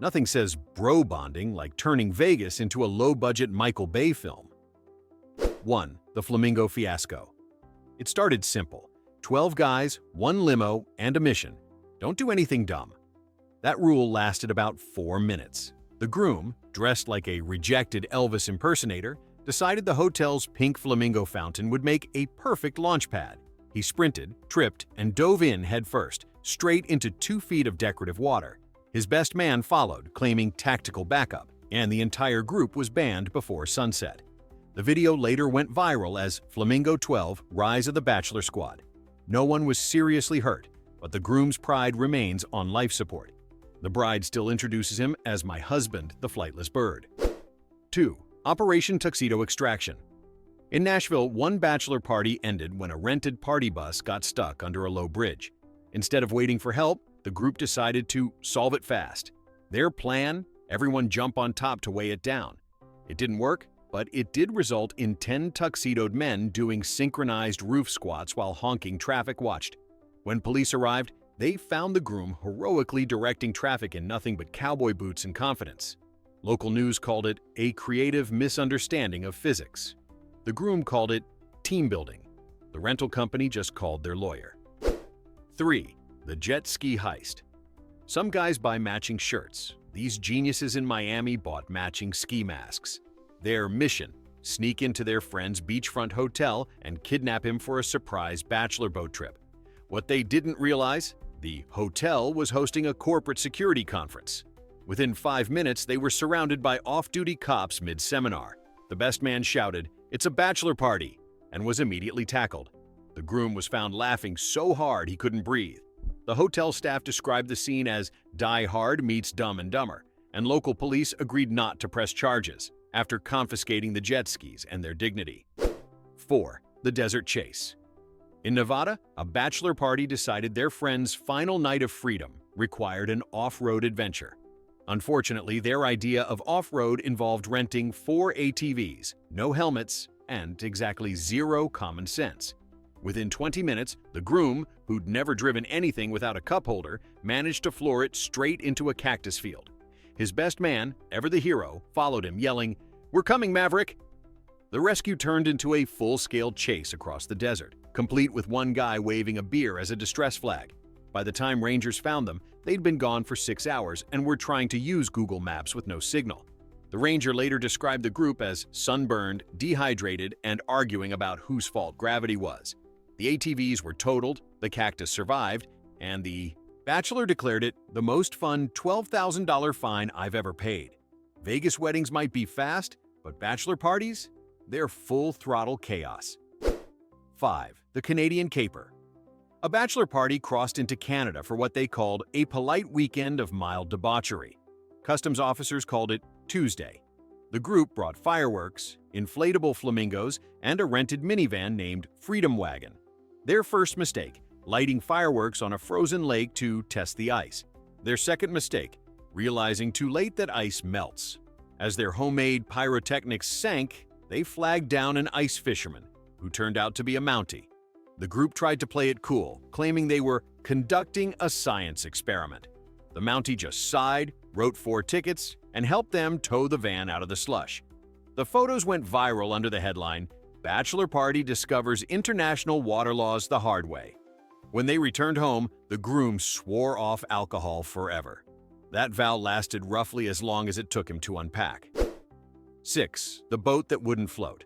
Nothing says bro bonding like turning Vegas into a low-budget Michael Bay film. 1. The Flamingo Fiasco. It started simple. 12 guys, 1 limo, and a mission. Don't do anything dumb. That rule lasted about 4 minutes. The groom, dressed like a rejected Elvis impersonator, decided the hotel's pink flamingo fountain would make a perfect launch pad. He sprinted, tripped, and dove in headfirst, straight into 2 feet of decorative water. His best man followed, claiming tactical backup, and the entire group was banned before sunset. The video later went viral as Flamingo 12 Rise of the Bachelor Squad. No one was seriously hurt, but the groom's pride remains on life support. The bride still introduces him as my husband, the flightless bird. 2. Operation Tuxedo Extraction. In Nashville, one bachelor party ended when a rented party bus got stuck under a low bridge. Instead of waiting for help, the group decided to solve it fast. Their plan? Everyone jump on top to weigh it down. It didn't work, but it did result in 10 tuxedoed men doing synchronized roof squats while honking traffic watched. When police arrived, they found the groom heroically directing traffic in nothing but cowboy boots and confidence. Local news called it a creative misunderstanding of physics. The groom called it team building. The rental company just called their lawyer. 3. The jet ski heist. Some guys buy matching shirts. These geniuses in Miami bought matching ski masks. Their mission: sneak into their friend's beachfront hotel and kidnap him for a surprise bachelor boat trip. What they didn't realize? The hotel was hosting a corporate security conference. Within 5 minutes, they were surrounded by off-duty cops mid-seminar. The best man shouted, "It's a bachelor party," and was immediately tackled. The groom was found laughing so hard he couldn't breathe. The hotel staff described the scene as Die Hard meets Dumb and Dumber, and local police agreed not to press charges after confiscating the jet skis and their dignity. 4. The Desert Chase. In Nevada, a bachelor party decided their friend's final night of freedom required an off-road adventure. Unfortunately, their idea of off-road involved renting 4 ATVs, no helmets, and exactly 0 common sense. Within 20 minutes, the groom, who'd never driven anything without a cup holder, managed to floor it straight into a cactus field. His best man, ever the hero, followed him, yelling, "We're coming, Maverick!" The rescue turned into a full-scale chase across the desert, complete with one guy waving a beer as a distress flag. By the time rangers found them, they'd been gone for 6 hours and were trying to use Google Maps with no signal. The ranger later described the group as sunburned, dehydrated, and arguing about whose fault gravity was. The ATVs were totaled, the cactus survived, and the bachelor declared it the most fun $12,000 fine I've ever paid. Vegas weddings might be fast, but bachelor parties? They're full-throttle chaos. 5. The Canadian Caper. A bachelor party crossed into Canada for what they called a polite weekend of mild debauchery. Customs officers called it Tuesday. The group brought fireworks, inflatable flamingos, and a rented minivan named Freedom Wagon. Their first mistake: lighting fireworks on a frozen lake to test the ice. Their second mistake: realizing too late that ice melts. As their homemade pyrotechnics sank, they flagged down an ice fisherman, who turned out to be a Mountie. The group tried to play it cool, claiming they were conducting a science experiment. The Mountie just sighed, wrote 4 tickets, and helped them tow the van out of the slush. The photos went viral under the headline, "Bachelor Party Discovers International Water Laws the Hard Way." When they returned home, the groom swore off alcohol forever. That vow lasted roughly as long as it took him to unpack. 6. The Boat That Wouldn't Float.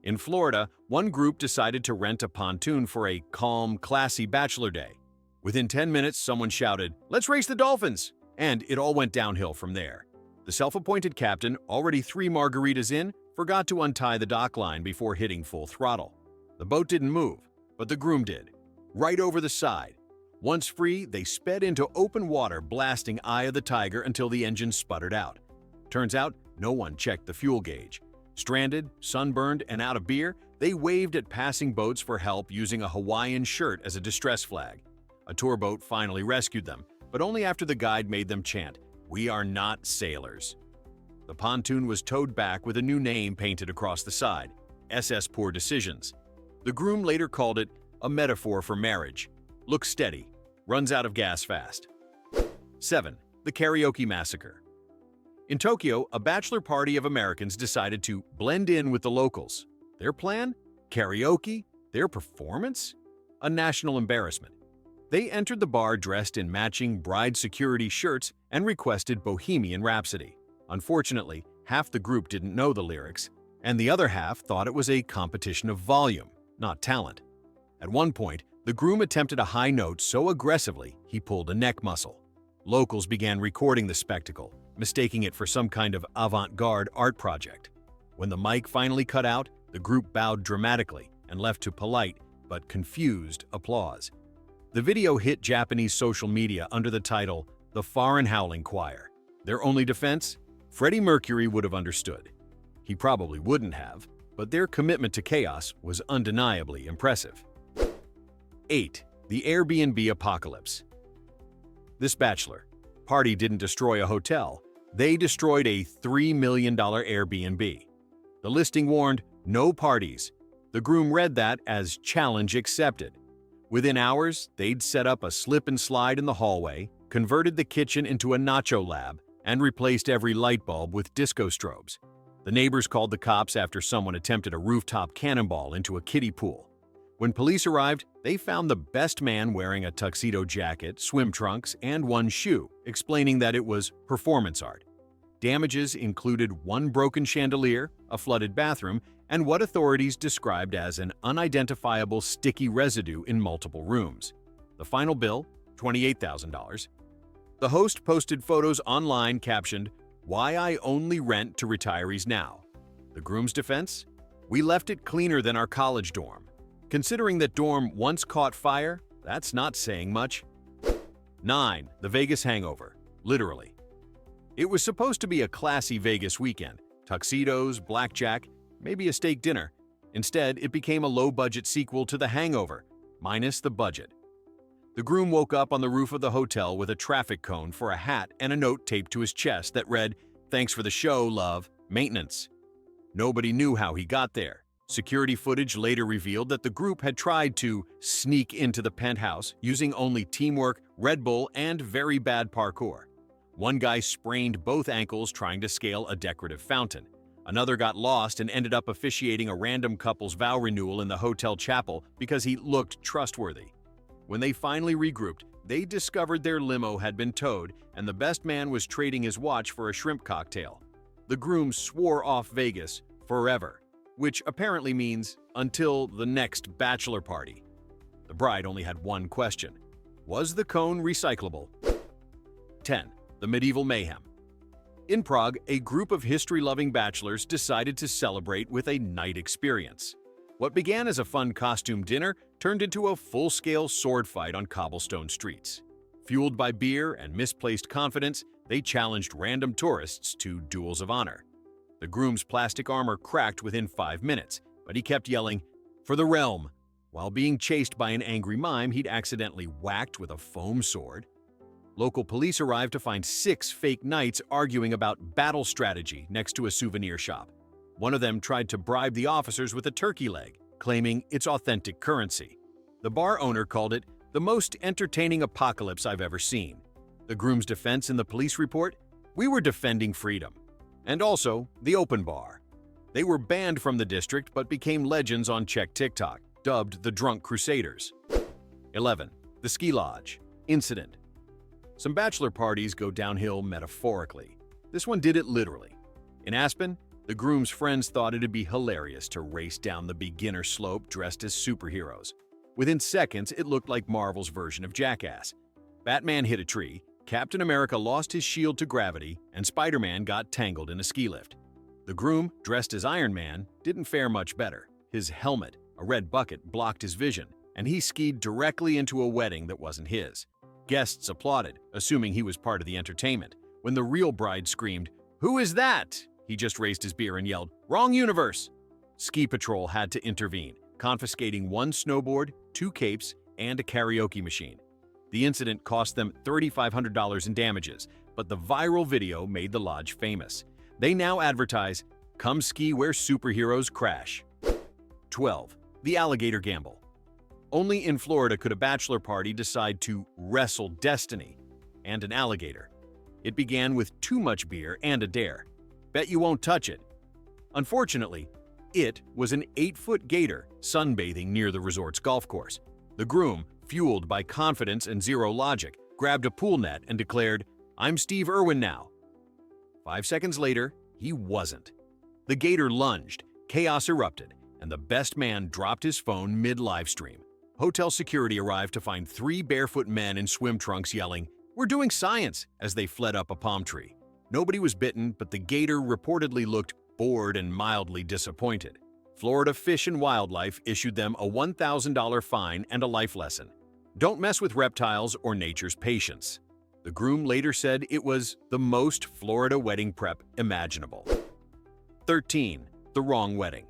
In Florida, one group decided to rent a pontoon for a calm, classy bachelor day. Within 10 minutes, someone shouted, "Let's race the dolphins!" And it all went downhill from there. The self-appointed captain, already 3 margaritas in, forgot to untie the dock line before hitting full throttle. The boat didn't move, but the groom did. Right over the side. Once free, they sped into open water, blasting Eye of the Tiger until the engine sputtered out. Turns out, no one checked the fuel gauge. Stranded, sunburned, and out of beer, they waved at passing boats for help using a Hawaiian shirt as a distress flag. A tour boat finally rescued them, but only after the guide made them chant, "We are not sailors." The pontoon was towed back with a new name painted across the side, SS Poor Decisions. The groom later called it a metaphor for marriage. Looks steady, runs out of gas fast. 7. The Karaoke Massacre. In Tokyo, a bachelor party of Americans decided to blend in with the locals. Their plan? Karaoke? Their performance? A national embarrassment. They entered the bar dressed in matching bride security shirts and requested Bohemian Rhapsody. Unfortunately, half the group didn't know the lyrics, and the other half thought it was a competition of volume, not talent. At one point, the groom attempted a high note so aggressively he pulled a neck muscle. Locals began recording the spectacle, mistaking it for some kind of avant-garde art project. When the mic finally cut out, the group bowed dramatically and left to polite but confused applause. The video hit Japanese social media under the title, "The Foreign Howling Choir." Their only defense? Freddie Mercury would have understood. He probably wouldn't have, but their commitment to chaos was undeniably impressive. 8. The Airbnb Apocalypse. This bachelor party didn't destroy a hotel. They destroyed a $3 million Airbnb. The listing warned, "No parties." The groom read that as challenge accepted. Within hours, they'd set up a slip and slide in the hallway, converted the kitchen into a nacho lab, and replaced every light bulb with disco strobes. The neighbors called the cops after someone attempted a rooftop cannonball into a kiddie pool. When police arrived, they found the best man wearing a tuxedo jacket, swim trunks, and one shoe, explaining that it was performance art. Damages included one broken chandelier, a flooded bathroom, and what authorities described as an unidentifiable sticky residue in multiple rooms. The final bill, $28,000. The host posted photos online captioned, "Why I only rent to retirees now." The groom's defense? "We left it cleaner than our college dorm." Considering that dorm once caught fire, that's not saying much. 9. The Vegas Hangover. Literally. It was supposed to be a classy Vegas weekend. Tuxedos, blackjack, maybe a steak dinner. Instead, it became a low-budget sequel to The Hangover, minus the budget. The groom woke up on the roof of the hotel with a traffic cone for a hat and a note taped to his chest that read, "Thanks for the show, love. Maintenance." Nobody knew how he got there. Security footage later revealed that the group had tried to sneak into the penthouse using only teamwork, Red Bull, and very bad parkour. One guy sprained both ankles trying to scale a decorative fountain. Another got lost and ended up officiating a random couple's vow renewal in the hotel chapel because he looked trustworthy. When they finally regrouped, they discovered their limo had been towed and the best man was trading his watch for a shrimp cocktail. The groom swore off Vegas forever, which apparently means until the next bachelor party. The bride only had one question: was the cone recyclable? 10. The Medieval Mayhem. In Prague, a group of history-loving bachelors decided to celebrate with a night experience. What began as a fun costume dinner turned into a full-scale sword fight on cobblestone streets. Fueled by beer and misplaced confidence, they challenged random tourists to duels of honor. The groom's plastic armor cracked within 5 minutes, but he kept yelling, "For the realm," while being chased by an angry mime he'd accidentally whacked with a foam sword. Local police arrived to find 6 fake knights arguing about battle strategy next to a souvenir shop. One of them tried to bribe the officers with a turkey leg, claiming it's authentic currency. The bar owner called it the most entertaining apocalypse I've ever seen. The groom's defense in the police report? "We were defending freedom." And also, the open bar. They were banned from the district but became legends on Czech TikTok, dubbed the Drunk Crusaders. 11. The Ski Lodge. Incident. Some bachelor parties go downhill metaphorically. This one did it literally. In Aspen, the groom's friends thought it'd be hilarious to race down the beginner slope dressed as superheroes. Within seconds, it looked like Marvel's version of Jackass. Batman hit a tree, Captain America lost his shield to gravity, and Spider-Man got tangled in a ski lift. The groom, dressed as Iron Man, didn't fare much better. His helmet, a red bucket, blocked his vision, and he skied directly into a wedding that wasn't his. Guests applauded, assuming he was part of the entertainment. When the real bride screamed, "Who is that?" he just raised his beer and yelled, "Wrong universe!" Ski Patrol had to intervene, confiscating 1 snowboard, 2 capes, and a karaoke machine. The incident cost them $3,500 in damages, but the viral video made the lodge famous. They now advertise, "Come ski where superheroes crash." 12. The Alligator Gamble. Only in Florida could a bachelor party decide to wrestle destiny and an alligator. It began with too much beer and a dare. Bet you won't touch it. Unfortunately, it was an 8-foot gator sunbathing near the resort's golf course. The groom, fueled by confidence and zero logic, grabbed a pool net and declared, "I'm Steve Irwin now." 5 seconds later, he wasn't. The gator lunged, chaos erupted, and the best man dropped his phone mid-live stream. Hotel security arrived to find 3 barefoot men in swim trunks yelling, "We're doing science," as they fled up a palm tree. Nobody was bitten, but the gator reportedly looked bored and mildly disappointed. Florida Fish and Wildlife issued them a $1,000 fine and a life lesson. Don't mess with reptiles or nature's patience. The groom later said it was the most Florida wedding prep imaginable. 13. The wrong wedding.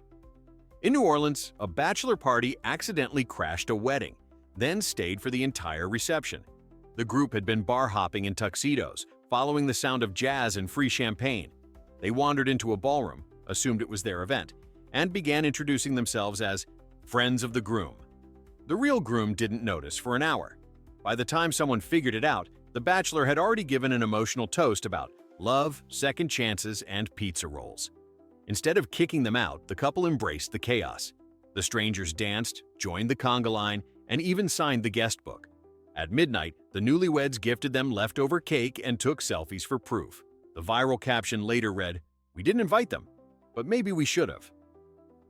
In New Orleans, a bachelor party accidentally crashed a wedding, then stayed for the entire reception. The group had been bar hopping in tuxedos, following the sound of jazz and free champagne. They wandered into a ballroom, assumed it was their event, and began introducing themselves as friends of the groom. The real groom didn't notice for an hour. By the time someone figured it out, the bachelor had already given an emotional toast about love, second chances, and pizza rolls. Instead of kicking them out, the couple embraced the chaos. The strangers danced, joined the conga line, and even signed the guest book. At midnight, the newlyweds gifted them leftover cake and took selfies for proof. The viral caption later read, "We didn't invite them, but maybe we should have."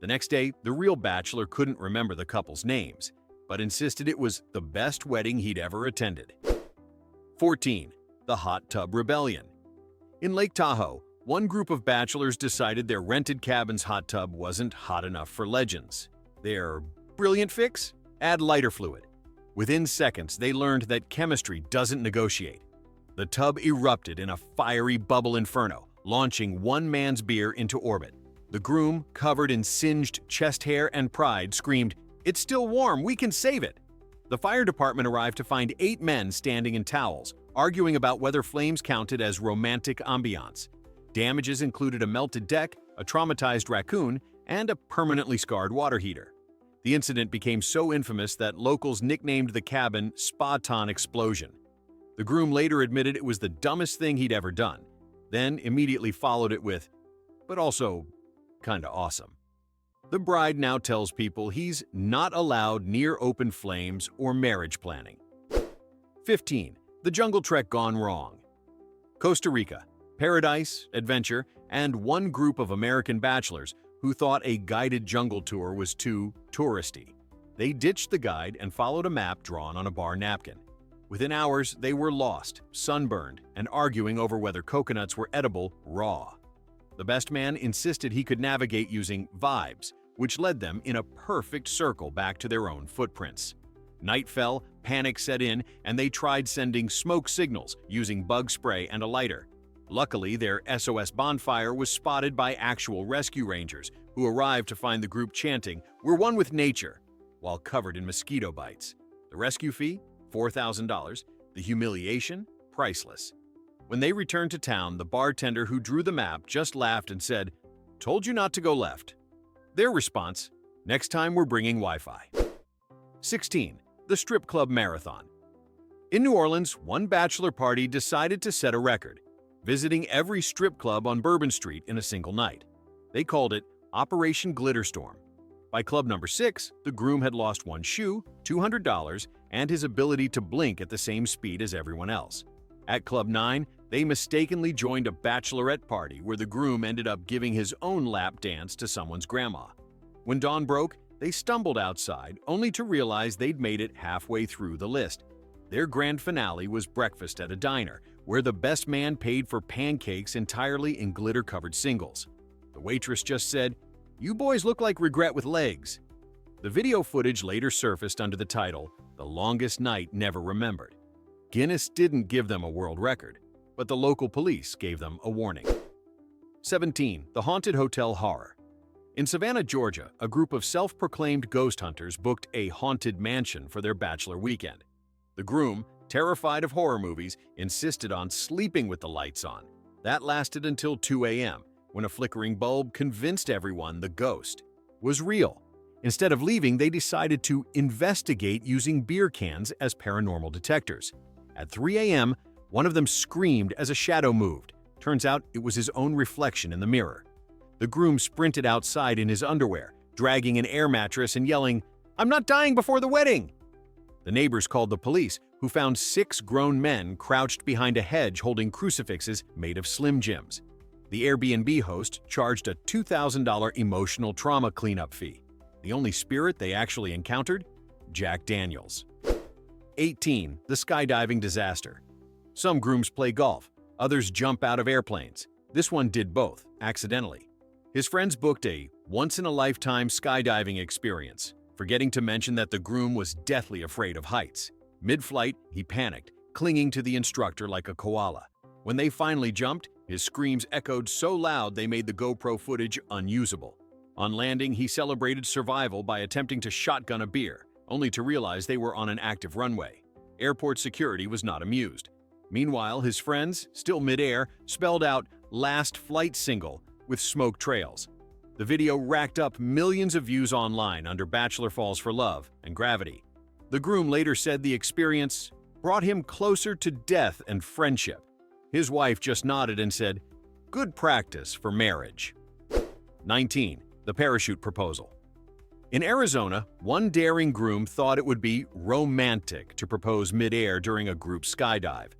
The next day, the real bachelor couldn't remember the couple's names, but insisted it was the best wedding he'd ever attended. 14. The Hot Tub Rebellion. In Lake Tahoe, one group of bachelors decided their rented cabin's hot tub wasn't hot enough for legends. Their brilliant fix? Add lighter fluid. Within seconds, they learned that chemistry doesn't negotiate. The tub erupted in a fiery bubble inferno, launching one man's beer into orbit. The groom, covered in singed chest hair and pride, screamed, "It's still warm, we can save it!" The fire department arrived to find 8 men standing in towels, arguing about whether flames counted as romantic ambiance. Damages included a melted deck, a traumatized raccoon, and a permanently scarred water heater. The incident became so infamous that locals nicknamed the cabin Spa-Ton Explosion. The groom later admitted it was the dumbest thing he'd ever done, then immediately followed it with, "But also, kinda awesome." The bride now tells people he's not allowed near open flames or marriage planning. 15. The jungle trek gone wrong. Costa Rica, paradise, adventure, and one group of American bachelors who thought a guided jungle tour was too touristy. They ditched the guide and followed a map drawn on a bar napkin. Within hours, they were lost, sunburned, and arguing over whether coconuts were edible raw. The best man insisted he could navigate using vibes, which led them in a perfect circle back to their own footprints. Night fell, panic set in, and they tried sending smoke signals using bug spray and a lighter. Luckily, their SOS bonfire was spotted by actual rescue rangers, who arrived to find the group chanting, "We're one with nature," while covered in mosquito bites. The rescue fee? $4,000. The humiliation? Priceless. When they returned to town, the bartender who drew the map just laughed and said, "Told you not to go left." Their response, "Next time we're bringing Wi-Fi." 16. The Strip Club Marathon. In New Orleans, one bachelor party decided to set a record, visiting every strip club on Bourbon Street in a single night. They called it Operation Glitterstorm. By club number 6, the groom had lost one shoe, $200, and his ability to blink at the same speed as everyone else. At club 9, they mistakenly joined a bachelorette party where the groom ended up giving his own lap dance to someone's grandma. When dawn broke, they stumbled outside, only to realize they'd made it halfway through the list. Their grand finale was breakfast at a diner, where the best man paid for pancakes entirely in glitter-covered singles. The waitress just said, "You boys look like regret with legs." The video footage later surfaced under the title, "The Longest Night Never Remembered." Guinness didn't give them a world record, but the local police gave them a warning. 17. The Haunted Hotel Horror. In Savannah, Georgia, a group of self-proclaimed ghost hunters booked a haunted mansion for their bachelor weekend. The groom, terrified of horror movies, insisted on sleeping with the lights on. That lasted until 2 a.m., when a flickering bulb convinced everyone the ghost was real. Instead of leaving, they decided to investigate using beer cans as paranormal detectors. At 3 a.m., One of them screamed as a shadow moved. Turns out it was his own reflection in the mirror. The groom sprinted outside in his underwear, dragging an air mattress and yelling, "I'm not dying before the wedding!" The neighbors called the police, who found 6 grown men crouched behind a hedge holding crucifixes made of Slim Jims. The Airbnb host charged a $2,000 emotional trauma cleanup fee. The only spirit they actually encountered? Jack Daniels. 18. The skydiving disaster. Some grooms play golf, others jump out of airplanes. This one did both, accidentally. His friends booked a once-in-a-lifetime skydiving experience, forgetting to mention that the groom was deathly afraid of heights. Mid-flight, he panicked, clinging to the instructor like a koala. When they finally jumped, his screams echoed so loud they made the GoPro footage unusable. On landing, he celebrated survival by attempting to shotgun a beer, only to realize they were on an active runway. Airport security was not amused. Meanwhile, his friends, still mid-air, spelled out "last flight single" with smoke trails. The video racked up millions of views online under Bachelor Falls for Love and Gravity. The groom later said the experience brought him closer to death and friendship. His wife just nodded and said, "Good practice for marriage." 19. The parachute proposal. In Arizona, one daring groom thought it would be romantic to propose mid-air during a group skydive.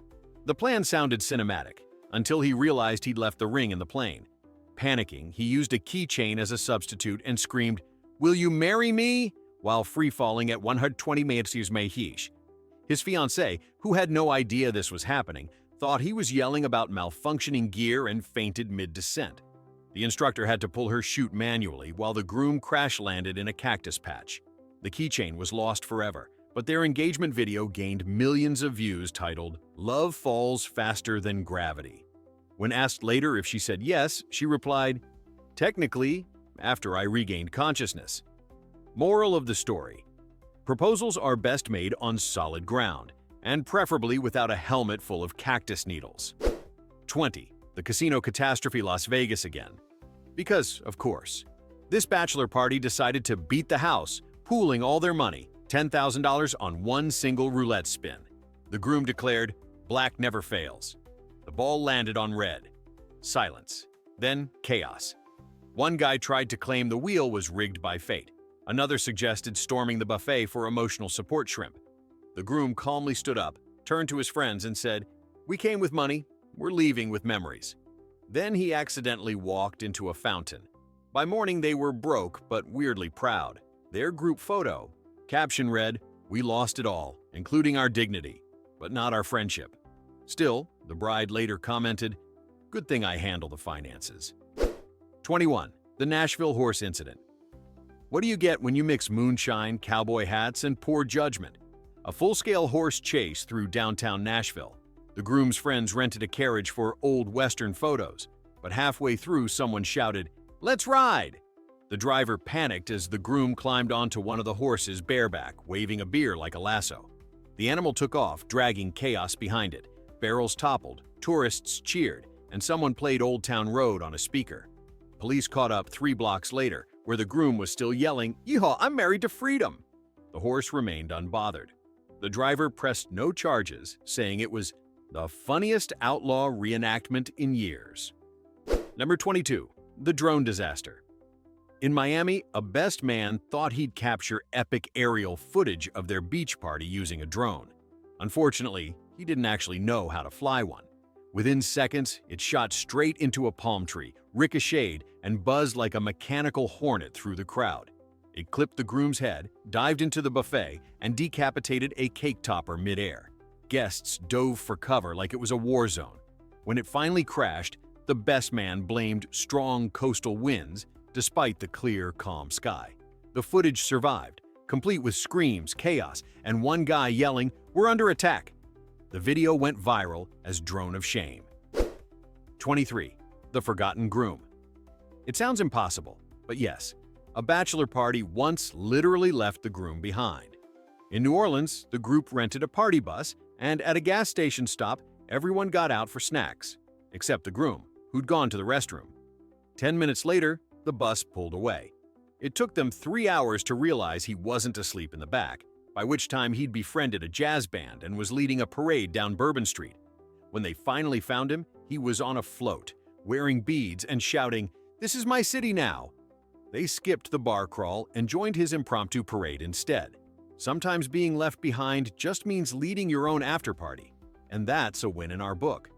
The plan sounded cinematic, until he realized he'd left the ring in the plane. Panicking, he used a keychain as a substitute and screamed, "Will you marry me?" while free-falling at 120 meters mehish. His fiancée, who had no idea this was happening, thought he was yelling about malfunctioning gear and fainted mid-descent. The instructor had to pull her chute manually while the groom crash-landed in a cactus patch. The keychain was lost forever, but their engagement video gained millions of views titled, "Love Falls Faster Than Gravity." When asked later if she said yes, she replied, "Technically, after I regained consciousness." Moral of the story: proposals are best made on solid ground, and preferably without a helmet full of cactus needles. 20. The casino catastrophe, Las Vegas again. Because, of course, this bachelor party decided to beat the house, pooling all their money, $10,000 on one single roulette spin. The groom declared, "Black never fails." The ball landed on red. Silence. Then chaos. One guy tried to claim the wheel was rigged by fate. Another suggested storming the buffet for emotional support shrimp. The groom calmly stood up, turned to his friends and said, "We came with money, we're leaving with memories." Then he accidentally walked into a fountain. By morning they were broke but weirdly proud. Their group photo. Caption read, "We lost it all, including our dignity, but not our friendship." Still, the bride later commented, "Good thing I handle the finances." 21. The Nashville horse incident. What do you get when you mix moonshine, cowboy hats, and poor judgment? A full-scale horse chase through downtown Nashville. The groom's friends rented a carriage for old Western photos, but halfway through someone shouted, "Let's ride!" The driver panicked as the groom climbed onto one of the horses bareback, waving a beer like a lasso. The animal took off, dragging chaos behind it. Barrels toppled, tourists cheered, and someone played Old Town Road on a speaker. Police caught up 3 blocks later, where the groom was still yelling, "Yeehaw, I'm married to freedom!" The horse remained unbothered. The driver pressed no charges, saying it was the funniest outlaw reenactment in years. Number 22. The drone disaster. In Miami, a best man thought he'd capture epic aerial footage of their beach party using a drone. Unfortunately, he didn't actually know how to fly one. Within seconds, it shot straight into a palm tree, ricocheted, and buzzed like a mechanical hornet through the crowd. It clipped the groom's head, dived into the buffet, and decapitated a cake topper midair. Guests dove for cover like it was a war zone. When it finally crashed, the best man blamed strong coastal winds despite the clear, calm sky. The footage survived, complete with screams, chaos, and one guy yelling, "We're under attack!" The video went viral as Drone of Shame. 23. The Forgotten Groom. It sounds impossible, but yes, a bachelor party once literally left the groom behind. In New Orleans, the group rented a party bus, and at a gas station stop, everyone got out for snacks, except the groom, who'd gone to the restroom. 10 minutes later, the bus pulled away. It took them 3 hours to realize he wasn't asleep in the back, by which time he'd befriended a jazz band and was leading a parade down Bourbon Street. When they finally found him, he was on a float, wearing beads and shouting, "This is my city now!" They skipped the bar crawl and joined his impromptu parade instead. Sometimes being left behind just means leading your own after-party, and that's a win in our book.